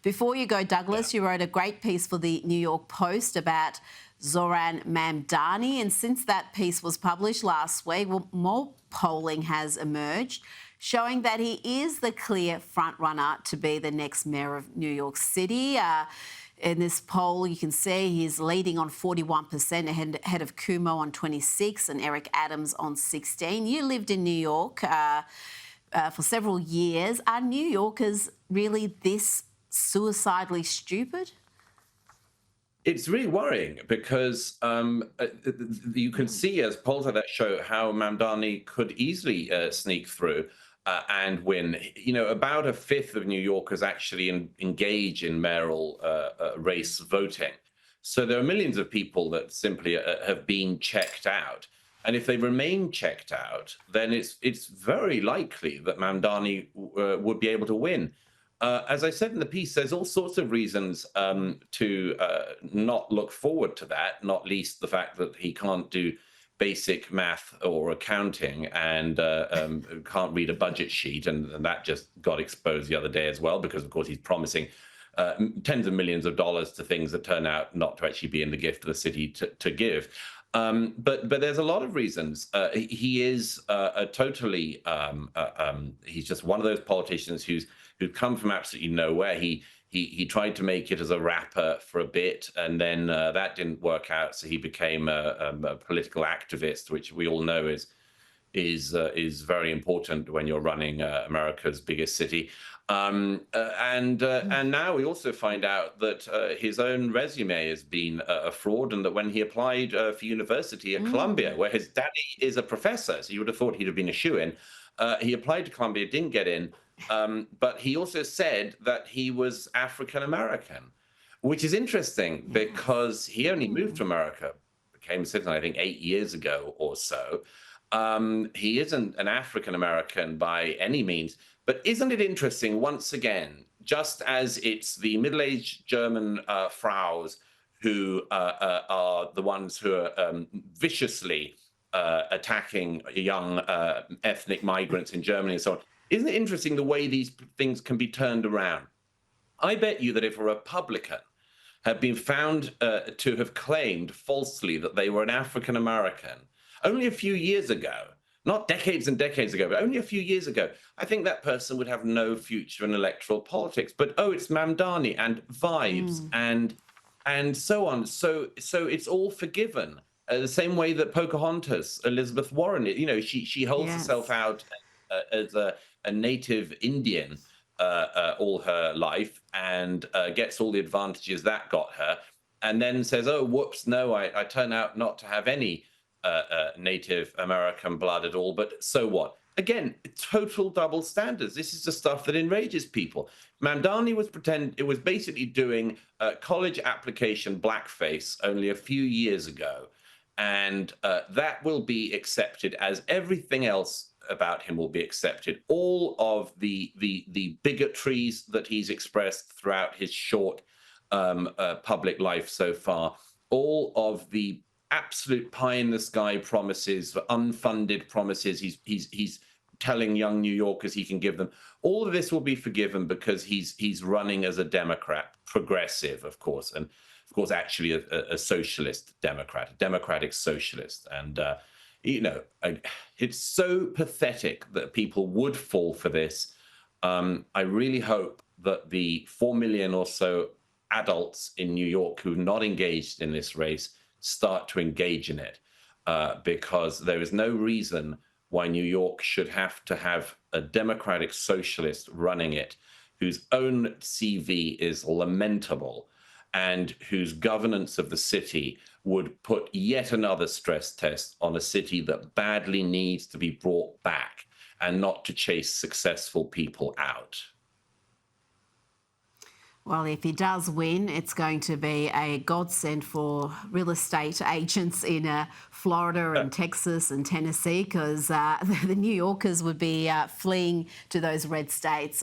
Before you go, Douglas, you wrote a great piece for the New York Post about Zohran Mamdani, and since that piece was published last week, more polling has emerged showing that he is the clear frontrunner to be the next mayor of New York City. In this poll, you can see he's leading on 41%, ahead of Cuomo on 26% and Eric Adams on 16%. You lived in New York for several years. Are New Yorkers really this suicidally stupid? It's really worrying because you can see, as polls like that show, how Mamdani could easily sneak through and win. You know, about a fifth of New Yorkers actually engage in mayoral race voting. So there are millions of people that simply have been checked out. And if they remain checked out, then it's very likely that Mamdani would be able to win. As I said in the piece, there's all sorts of reasons to not look forward to that, not least the fact that he can't do basic math or accounting and can't read a budget sheet. And that just got exposed the other day as well, because, of course, he's promising tens of millions of dollars to things that turn out not to actually be in the gift of the city to give. But there's a lot of reasons. He is he's just one of those politicians who'd come from absolutely nowhere. He tried to make it as a rapper for a bit, and then that didn't work out. So he became a political activist, which we all know is very important when you're running America's biggest city. And now we also find out that his own resume has been a fraud, and that when he applied for university at Columbia, where his daddy is a professor, so you would have thought he'd have been a shoo-in, he applied to Columbia, didn't get in, but he also said that he was African American, which is interesting because he only moved to America, became a citizen, I think, 8 years ago or so. He isn't an African American by any means. But isn't it interesting, once again, just as it's the middle-aged German fraus who are the ones who are viciously attacking young ethnic migrants in Germany and so on, isn't it interesting the way these things can be turned around? I bet you that if a Republican had been found to have claimed falsely that they were an African American only a few years ago, not decades and decades ago, but only a few years ago, I think that person would have no future in electoral politics. But it's Mamdani and vibes and so on. So it's all forgiven. The same way that Pocahontas, Elizabeth Warren, you know, she holds herself out as a native Indian all her life and gets all the advantages that got her, and then says, "Oh, whoops, no, I turn out not to have any Native American blood at all, but so what?" Again, total double standards. This is the stuff that enrages people. Mamdani was basically doing college application blackface only a few years ago, and that will be accepted as everything else about him will be accepted. All of the bigotries that he's expressed throughout his short public life so far, all of the absolute pie-in-the-sky promises, unfunded promises he's telling young New Yorkers he can give them. All of this will be forgiven because he's running as a Democrat, progressive, of course, and of course actually a socialist Democrat, a democratic socialist. And you know, it's so pathetic that people would fall for this. I really hope that the 4 million or so adults in New York who've not engaged in this race start to engage in it, because there is no reason why New York should have to have a democratic socialist running it, whose own CV is lamentable and whose governance of the city would put yet another stress test on a city that badly needs to be brought back and not to chase successful people out. Well, if he does win, it's going to be a godsend for real estate agents in Florida and Texas and Tennessee, because the New Yorkers would be fleeing to those red states.